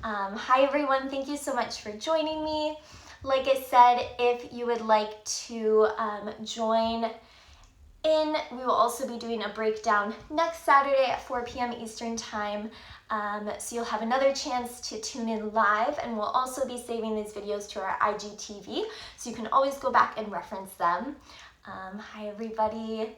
Hi everyone, thank you so much for joining me. Like I said, if you would like to join in, we will also be doing a breakdown next Saturday at 4 p.m. Eastern Time. So you'll have another chance to tune in live, and we'll also be saving these videos to our IGTV, so you can always go back and reference them. Hi everybody.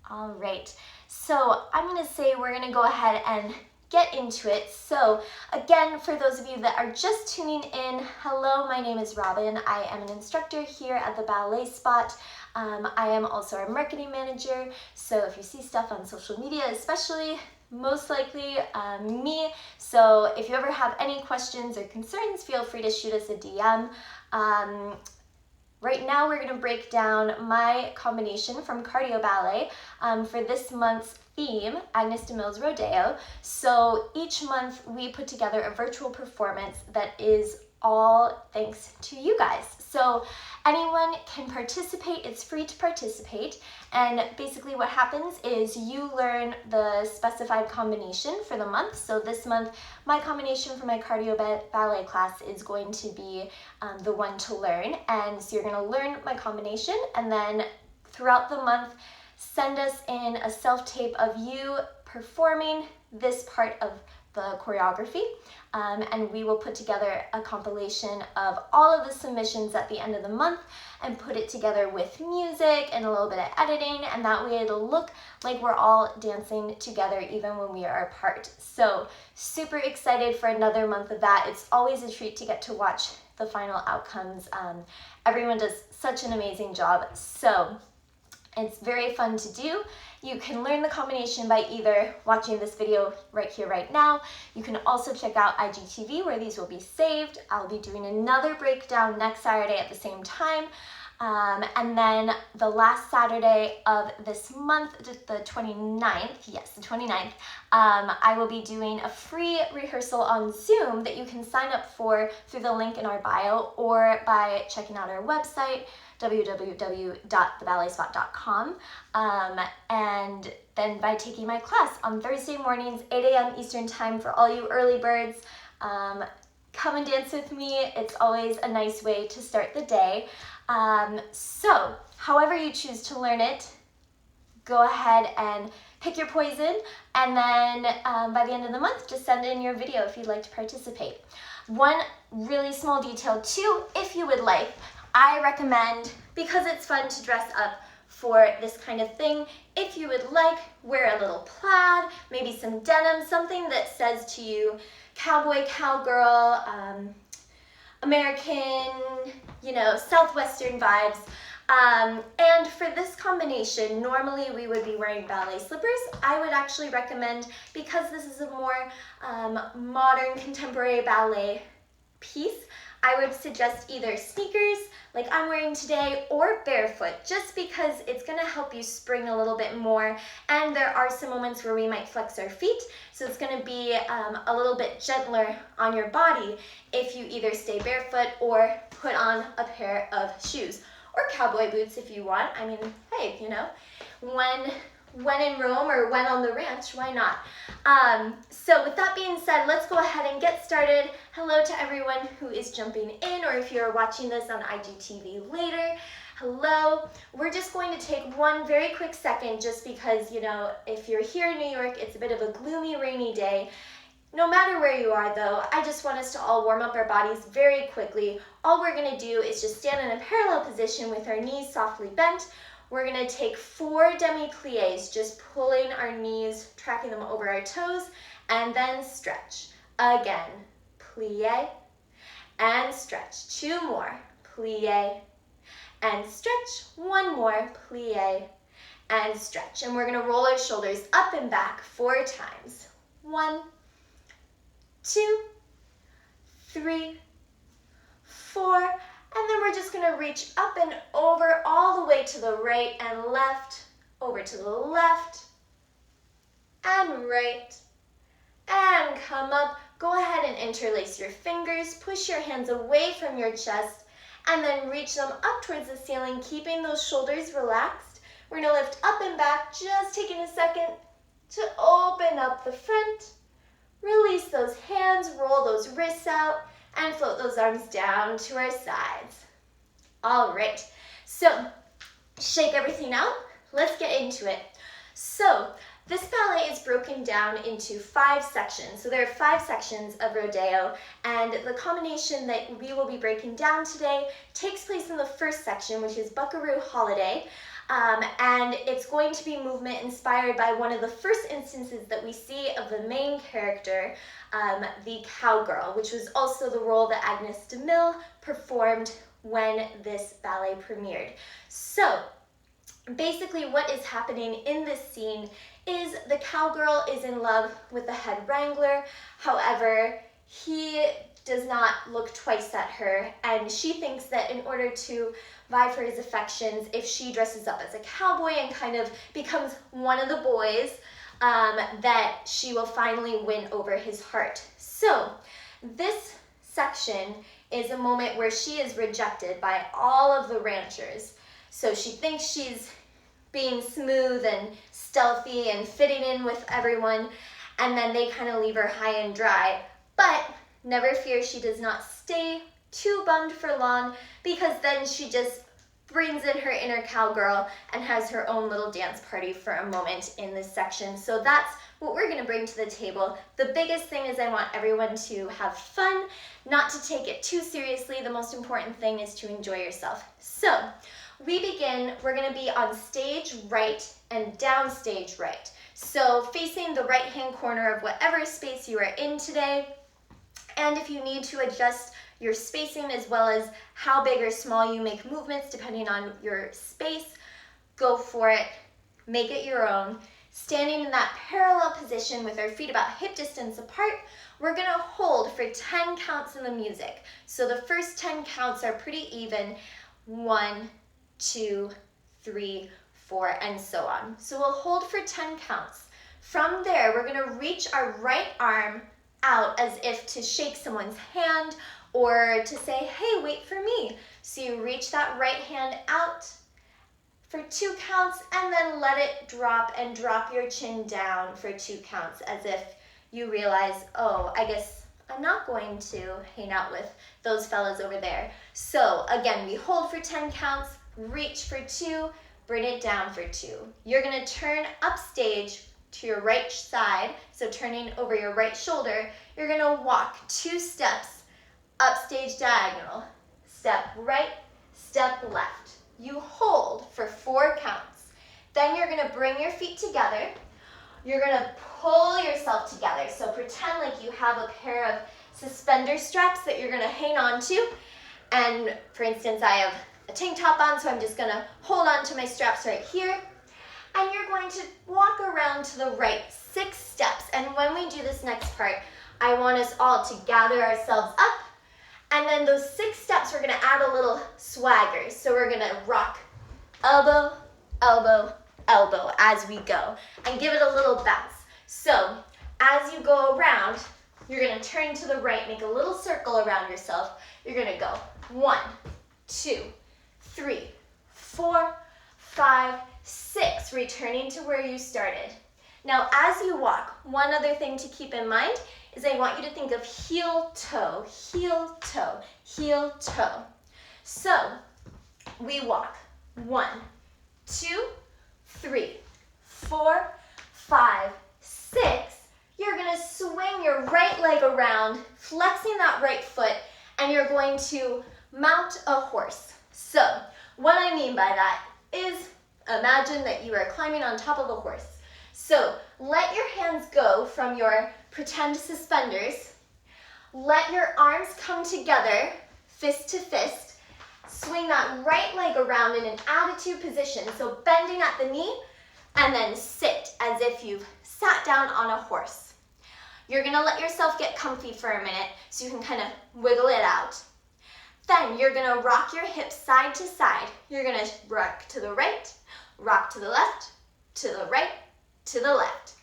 All right, so I'm gonna say we're gonna go ahead and get into it. So again, for those of you that are just tuning in, hello, my name is Robyn. I am an instructor here at the Ballet Spot. I am also our marketing manager, so if you see stuff on social media, especially, most likely me. So if you ever have any questions or concerns, feel free to shoot us a DM. Right now we're going to break down my combination from cardio ballet for this month's theme, Agnes De Mille's Rodeo. So each month we put together a virtual performance that is all thanks to you guys. So anyone can participate, it's free to participate, and basically what happens is you learn the specified combination for the month. So this month, my combination for my cardio ballet class is going to be the one to learn, and so you're going to learn my combination, and then throughout the month, send us in a self-tape of you performing this part of the choreography, and we will put together a compilation of all of the submissions at the end of the month and put it together with music and a little bit of editing, and that way it'll look like we're all dancing together even when we are apart. So super excited for another month of that. It's always a treat to get to watch the final outcomes. Everyone does such an amazing job. So it's very fun to do. You can learn the combination by either watching this video right here, right now. You can also check out IGTV where these will be saved. I'll be doing another breakdown next Saturday at the same time. And then the last Saturday of this month, the 29th, yes, the 29th, I will be doing a free rehearsal on Zoom that you can sign up for through the link in our bio or by checking out our website, www.theballetspot.com, and then by taking my class on Thursday mornings, 8 a.m. Eastern Time for all you early birds. Come and dance with me. It's always a nice way to start the day. So however you choose to learn it, go ahead and pick your poison, and then by the end of the month, just send in your video if you'd like to participate. One really small detail too, if you would like, I recommend, because it's fun to dress up for this kind of thing, if you would like, wear a little plaid, maybe some denim, something that says to you, cowboy, cowgirl, American, Southwestern vibes. And for this combination, normally we would be wearing ballet slippers. I would actually recommend, because this is a more modern contemporary ballet piece, I would suggest either sneakers, like I'm wearing today, or barefoot, just because it's gonna help you spring a little bit more. And there are some moments where we might flex our feet, so it's gonna be a little bit gentler on your body if you either stay barefoot or put on a pair of shoes, or cowboy boots if you want. I mean, hey, when in Rome or when on the ranch, why not? So with that being said, let's go ahead and get started. Hello to everyone who is jumping in, or if you're watching this on IGTV later, hello. We're just going to take one very quick second, just because, if you're here in New York, it's a bit of a gloomy, rainy day. No matter where you are though, I just want us to all warm up our bodies very quickly. All we're gonna do is just stand in a parallel position with our knees softly bent. We're gonna take 4 demi-plies, just pulling our knees, tracking them over our toes, and then stretch. Again, plie, and stretch. 2 more, plie, and stretch. 1 more, plie, and stretch. And we're gonna roll our shoulders up and back 4 times. 1, 2, 3, 4, and then we're just gonna reach up and over all the way to the right and left, over to the left, and right, and come up. Go ahead and interlace your fingers, push your hands away from your chest, and then reach them up towards the ceiling, keeping those shoulders relaxed. We're gonna lift up and back, just taking a second to open up the front, Release those hands, roll those wrists out, and float those arms down to our sides. All right, so shake everything out. Let's get into it. So this ballet is broken down into 5 sections. So there are 5 sections of Rodeo, and the combination that we will be breaking down today takes place in the first section, which is Buckaroo Holiday. And it's going to be movement inspired by one of the first instances that we see of the main character, the cowgirl, which was also the role that Agnes De Mille performed when this ballet premiered. So basically what is happening in this scene is the cowgirl is in love with the head wrangler. However, he does not look twice at her, and she thinks that in order to vie for his affections, if she dresses up as a cowboy and kind of becomes one of the boys, that she will finally win over his heart. So this section is a moment where she is rejected by all of the ranchers. So she thinks she's being smooth and stealthy and fitting in with everyone, and then they kind of leave her high and dry. But never fear, she does not stay too bummed for long, because then she just brings in her inner cowgirl and has her own little dance party for a moment in this section. So that's what we're going to bring to the table. The biggest thing is I want everyone to have fun, not to take it too seriously. The most important thing is to enjoy yourself. So we begin, we're going to be on stage right and down stage right. So facing the right hand corner of whatever space you are in today. And if you need to adjust your spacing as well as how big or small you make movements depending on your space, go for it. Make it your own. Standing in that parallel position with our feet about hip distance apart, we're going to hold for 10 counts in the music. So the first 10 counts are pretty even. 1, 2, 3, 4, and so on. So we'll hold for 10 counts. From there, we're going to reach our right arm out as if to shake someone's hand or to say, hey, wait for me. So you reach that right hand out for 2 counts, and then let it drop and drop your chin down for 2 counts as if you realize, oh, I guess I'm not going to hang out with those fellas over there. So again, we hold for 10 counts, reach for 2, bring it down for 2. You're going to turn upstage to your right side, so turning over your right shoulder. You're going to walk 2 steps, upstage diagonal, step right, step left. You hold for 4 counts. Then you're going to bring your feet together. You're going to pull yourself together. So pretend like you have a pair of suspender straps that you're going to hang on to. And for instance, I have a tank top on, so I'm just going to hold on to my straps right here. And you're going to walk around to the right 6 steps. And when we do this next part, I want us all to gather ourselves up. And then those 6 steps, we're going to add a little swagger. So we're going to rock elbow, elbow, elbow as we go. And give it a little bounce. So as you go around, you're going to turn to the right, make a little circle around yourself. You're going to go 1, 2, 3, 4, 5, 6, returning to where you started. Now, as you walk, one other thing to keep in mind is I want you to think of heel, toe, heel, toe, heel, toe. So we walk 1, 2, 3, 4, 5, 6. You're going to swing your right leg around, flexing that right foot, and you're going to mount a horse. So what I mean by that is imagine that you are climbing on top of a horse. So let your hands go from your pretend suspenders. Let your arms come together, fist to fist. Swing that right leg around in an attitude position. So bending at the knee, and then sit as if you've sat down on a horse. You're going to let yourself get comfy for a minute so you can kind of wiggle it out. Then you're going to rock your hips side to side. You're going to rock to the right, rock to the left, to the right, to the left.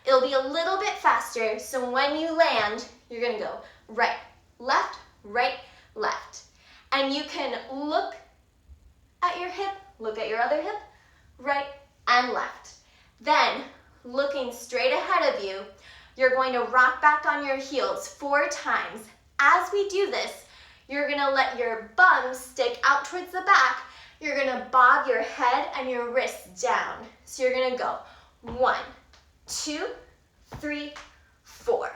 It'll be a little bit faster, so when you land, you're going to go right, left, and you can look at your hip, look at your other hip, right and left. Then, looking straight ahead of you, You're going to rock back on your heels 4 times. As we do this, you're gonna let your bum stick out towards the back. You're gonna bob your head and your wrists down. So you're gonna go 1, 2, 3, 4.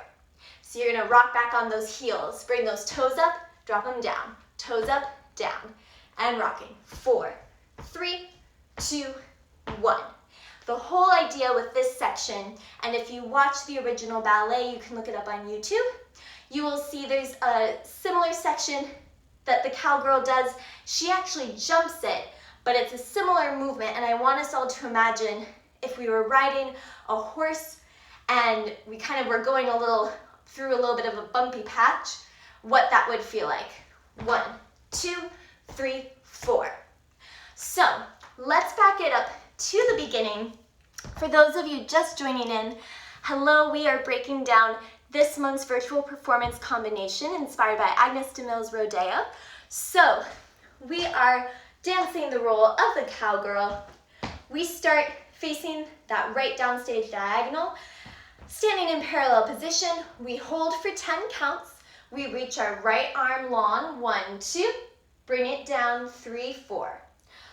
So you're gonna rock back on those heels. Bring those toes up, drop them down. Toes up, down, and rocking. 4, 3, 2, 1. The whole idea with this section, and if you watch the original ballet, you can look it up on YouTube, you will see there's a similar section that the cowgirl does. She actually jumps it, but it's a similar movement, and I want us all to imagine if we were riding a horse and we kind of were going through a little bit of a bumpy patch, what that would feel like. 1, 2, 3, 4. So let's back it up to the beginning. For those of you just joining in, hello, we are breaking down this month's virtual performance combination inspired by Agnes De Mille's Rodeo. So we are dancing the role of the cowgirl. We start facing that right downstage diagonal, standing in parallel position. We hold for 10 counts. We reach our right arm long, 1, 2, bring it down, 3, 4.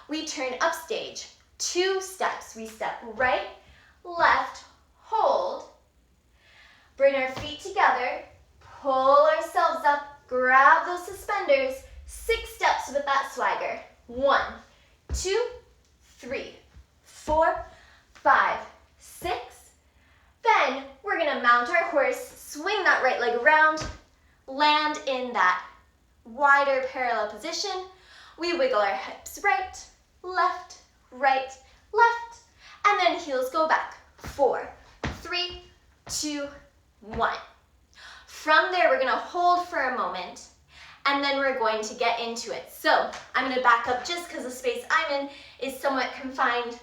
We turn upstage, 2 steps. We step right, left, hold, bring our feet together, pull ourselves up, grab those suspenders, 6 steps with that swagger. 1, 2, 3, 4, 5, 6. Then we're gonna mount our horse, swing that right leg around, land in that wider parallel position. We wiggle our hips right, left, and then heels go back. 4, 3, 2, 1. From there, we're gonna hold for a moment, and then we're going to get into it. So I'm gonna back up just because the space I'm in is somewhat confined.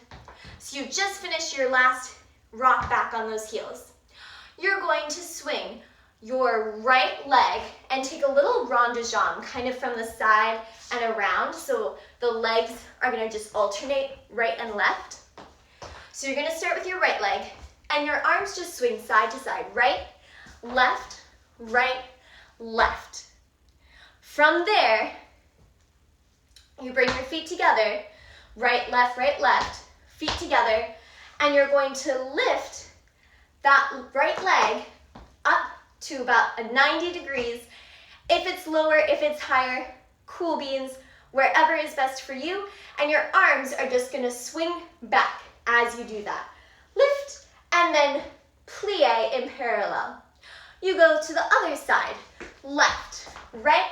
So you just finished your last rock back on those heels. You're going to swing your right leg and take a little rond de jambe, kind of from the side and around. So the legs are gonna just alternate right and left. So you're gonna start with your right leg, and your arms just swing side to side, right, left, right, left. From there, you bring your feet together, right, left, feet together, and you're going to lift that right leg up to about 90 degrees. If it's lower, if it's higher, cool beans, wherever is best for you, and your arms are just gonna swing back as you do that. Lift, and then plie in parallel. You go to the other side, left, right,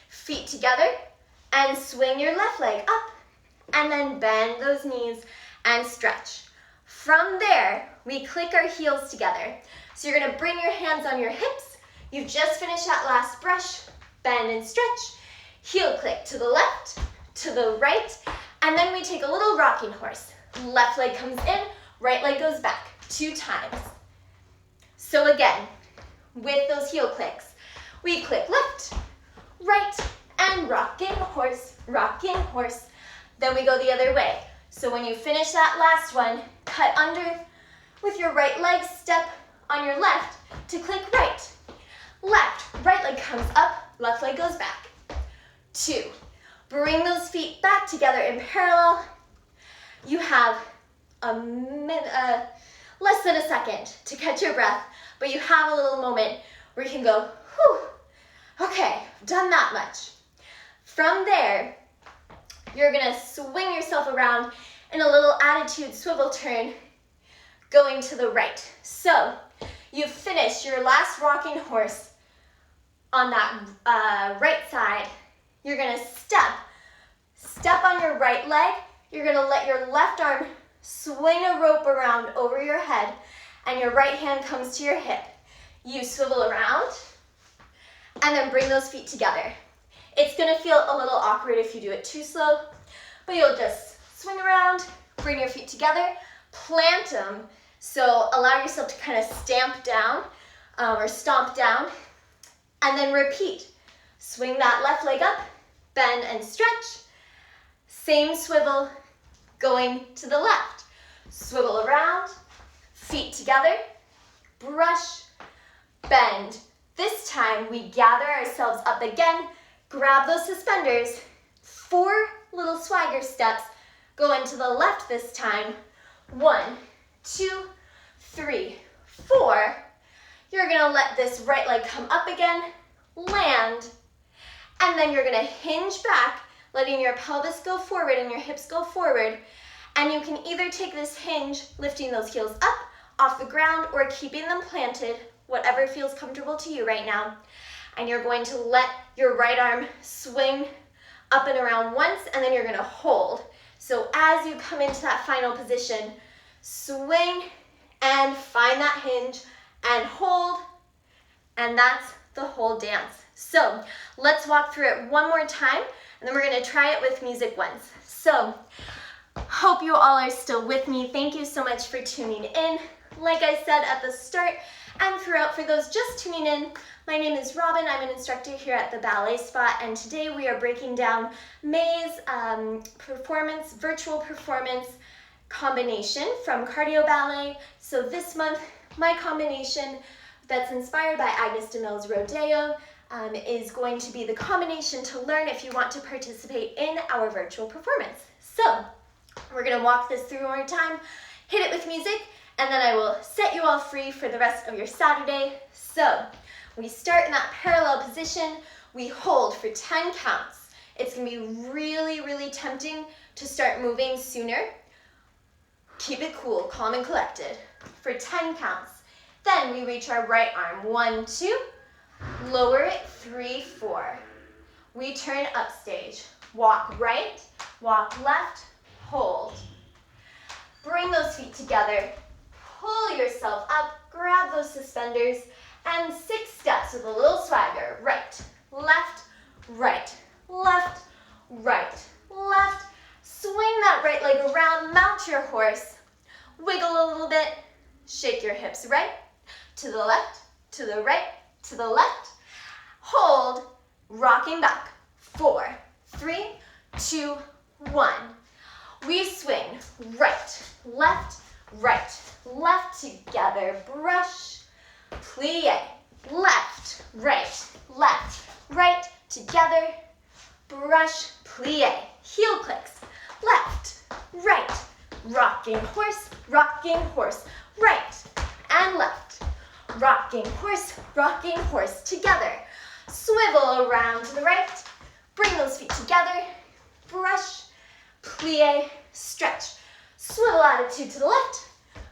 feet together, and swing your left leg up, and then bend those knees and stretch. From there, we click our heels together. So you're gonna bring your hands on your hips. You've just finished that last brush, bend and stretch, heel click to the left, to the right, and then we take a little rocking horse. Left leg comes in, right leg goes back, 2 times. So again, with those heel clicks, we click left, right, and rocking horse, then we go the other way. So when you finish that last one, cut under with your right leg, step on your left to click right. Left, right leg comes up, left leg goes back. 2, bring those feet back together in parallel. You have less than a second to catch your breath, but you have a little moment where you can go, whew, okay, done that much. From there, you're gonna swing yourself around in a little attitude swivel turn, going to the right. So you've finished your last rocking horse on that right side. You're gonna step on your right leg. You're gonna let your left arm swing a rope around over your head, and your right hand comes to your hip. You swivel around, and then bring those feet together. It's gonna feel a little awkward if you do it too slow, but you'll just swing around, bring your feet together, plant them. So allow yourself to kind of stamp down or stomp down, and then repeat. Swing that left leg up, bend and stretch. Same swivel going to the left. Swivel around, feet together, brush, bend. This time we gather ourselves up again, grab those suspenders, 4 little swagger steps, go into the left this time, 1, 2, 3, 4. You're gonna let this right leg come up again, land, and then you're gonna hinge back, letting your pelvis go forward and your hips go forward. And you can either take this hinge, lifting those heels up off the ground, or keeping them planted, whatever feels comfortable to you right now. And you're going to let your right arm swing up and around once, and then you're gonna hold. So as you come into that final position, swing and find that hinge and hold, and that's the whole dance. So let's walk through it one more time, and then we're gonna try it with music once. So hope you all are still with me. Thank you so much for tuning in. Like I said at the start and throughout, for those just tuning in, my name is Robyn. I'm an instructor here at the Ballet Spot, and today we are breaking down May's virtual performance combination from cardio ballet. So this month, my combination that's inspired by Agnes De Mille's Rodeo is going to be the combination to learn if you want to participate in our virtual performance. So we're gonna walk this through one more time, hit it with music, and then I will set you all free for the rest of your Saturday. So we start in that parallel position, we hold for 10 counts. It's gonna be really, really tempting to start moving sooner. Keep it cool, calm and collected for 10 counts. Then we reach our right arm, 1, 2, lower it, 3, 4. We turn upstage, walk right, walk left, hold. Bring those feet together, pull yourself up, grab those suspenders, and 6 steps with a little swagger. Right, left, right, left, right, left. Swing that right leg around, mount your horse, wiggle a little bit, shake your hips right, to the left, to the right, to the left. Hold, rocking back. 4, 3, 2, 1. We swing right, left, together, brush, plie, left, right, together, brush, plie, heel clicks, left, right, rocking horse, right and left, rocking horse, together, swivel around to the right, bring those feet together, brush, plie, stretch, swivel attitude to the left,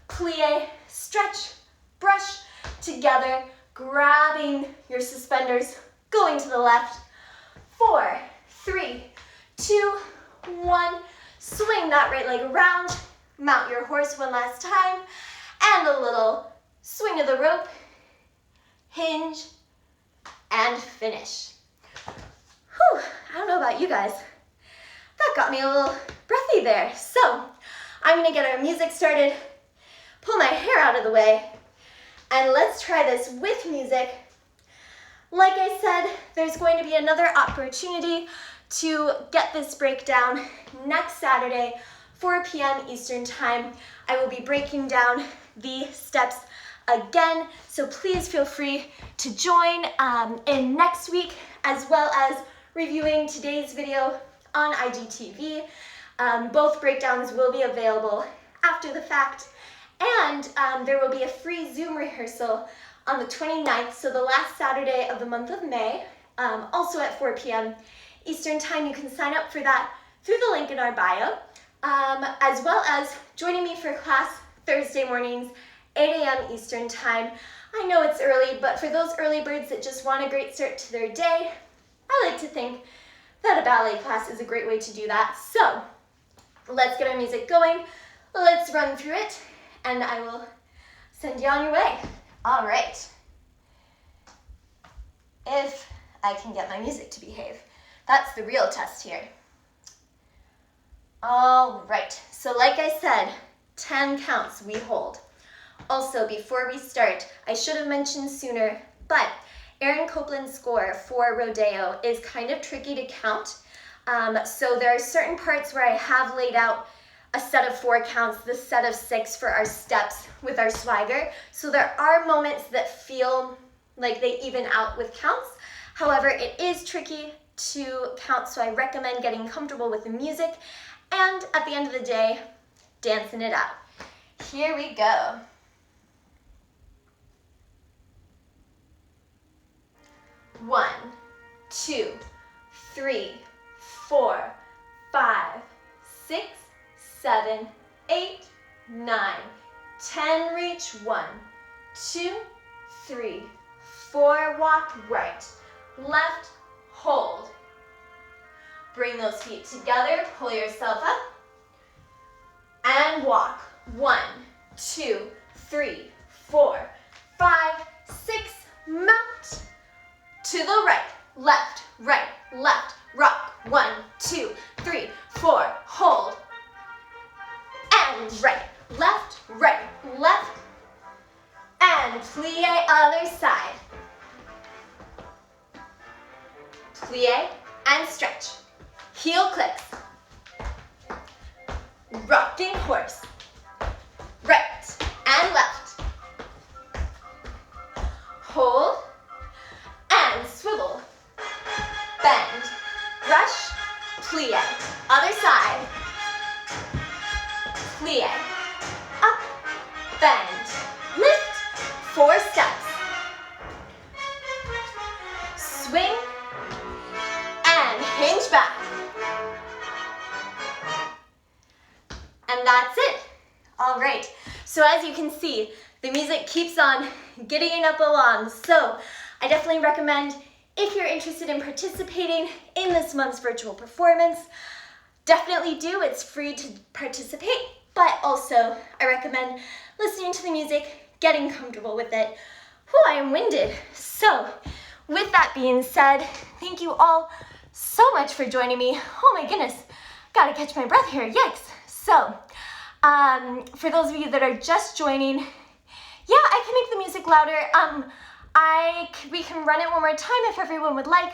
plie, stretch, brush, together, grabbing your suspenders, going to the left, 4, 3, 2, 1, swing that right leg around, mount your horse one last time, and a little swing of the rope, hinge, and finish. Whew, I don't know about you guys. That got me a little breathy there. So I'm gonna get our music started, pull my hair out of the way, and let's try this with music. Like I said, there's going to be another opportunity to get this breakdown next Saturday, 4 p.m. Eastern Time. I will be breaking down the steps again, so please feel free to join in next week, as well as reviewing today's video on IGTV. Both breakdowns will be available after the fact, and there will be a free Zoom rehearsal on the 29th, so the last Saturday of the month of May, also at 4 p.m. Eastern Time. You can sign up for that through the link in our bio, as well as joining me for class Thursday mornings, 8 a.m. Eastern Time. I know it's early, but for those early birds that just want a great start to their day, I like to think that a ballet class is a great way to do that. So let's get our music going, let's run through it, and I will send you on your way. All right. If I can get my music to behave. That's the real test here. All right, so like I said, 10 counts we hold. Also, before we start, I should have mentioned sooner, but Aaron Copeland's score for Rodeo is kind of tricky to count. So there are certain parts where I have laid out a set of 4 counts, the set of 6 for our steps with our swagger. So there are moments that feel like they even out with counts. However, it is tricky to count, so I recommend getting comfortable with the music and at the end of the day, dancing it out. Here we go. 1, 2, 3, 4, 5, 6, 7, 8, 9, 10, reach, 1, 2, 3, 4, walk right, left, hold. Bring those feet together, pull yourself up, and walk. 1, 2, 3, 4, 5, 6, mount. To the right, left, rock. 1, 2, 3, 4, hold. And right, left, and plie other side. Plie and stretch. Heel clicks. Rocking horse. Right and left. Hold and swivel. Bend, brush, plie. Other side. Plie. Up, bend, lift. 4 steps. Swing and hinge back. And that's it. All right. So as you can see, the music keeps on getting up along. So I definitely recommend, if you're interested in participating in this month's virtual performance, definitely do. It's free to participate, but also I recommend listening to the music, getting comfortable with it. Whew, I am winded. So with that being said, thank you all so much for joining me. Oh my goodness, gotta catch my breath here, yikes. So for those of you that are just joining, yeah, I can make the music louder. We can run it one more time if everyone would like.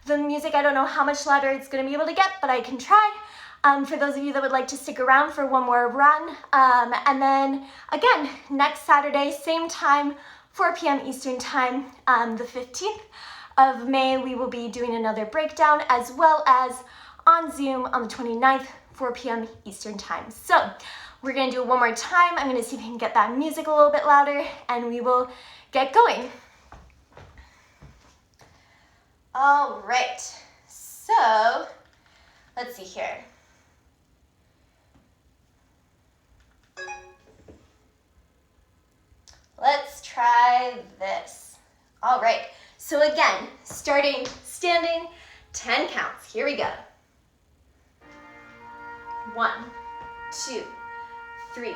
The music, I don't know how much louder it's gonna be able to get, but I can try. For those of you that would like to stick around for one more run. And then again, next Saturday, same time, 4 p.m. Eastern time, the 15th of May, we will be doing another breakdown, as well as on Zoom on the 29th, 4 p.m. Eastern time. So we're gonna do it one more time. I'm gonna see if I can get that music a little bit louder, and we will get going. All right, so let's see here. Let's try this. All right, so again, starting standing, 10 counts. Here we go. 1, 2, 3,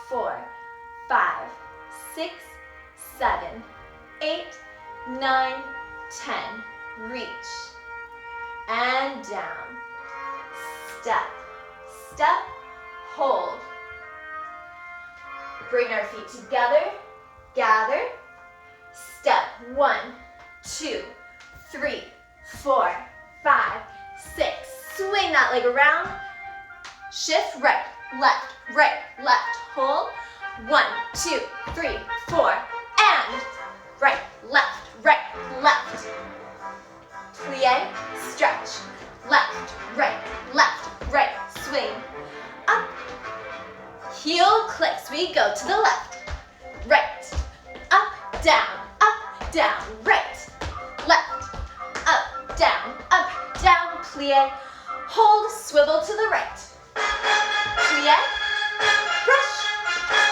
4, 5, 6, 7, 8, 9, 10. Reach and down. Step, step, hold. Bring our feet together, gather. Step 1, 2, 3, 4, 5, 6. Swing that leg around. Shift right, left, hold. 1, 2, 3, 4, and right, left. Plie, stretch, left, right, swing, up. Heel clicks, we go to the left, right, up, down, right, left, up, down, plie, hold, swivel to the right, plie, brush,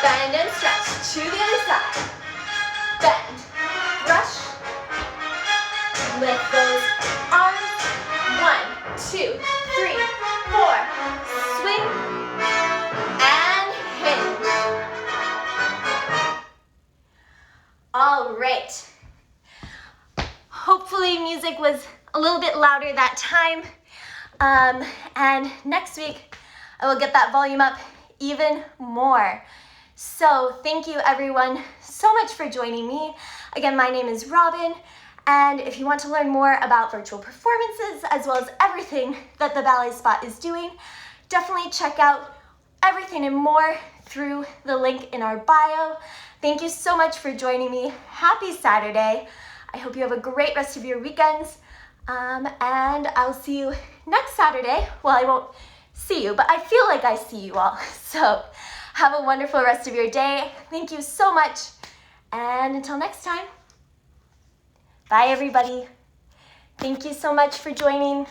bend and stretch to the other side, bend, brush, lift those arms, 1, 2, 3, 4, swing, and hinge. All right. Hopefully music was a little bit louder that time. And next week, I will get that volume up even more. So thank you everyone so much for joining me. Again, my name is Robyn. And if you want to learn more about virtual performances, as well as everything that the Ballet Spot is doing, definitely check out everything and more through the link in our bio. Thank you so much for joining me. Happy Saturday. I hope you have a great rest of your weekends. And I'll see you next Saturday. Well, I won't see you, but I feel like I see you all. So have a wonderful rest of your day. Thank you so much. And until next time, bye everybody. Thank you so much for joining.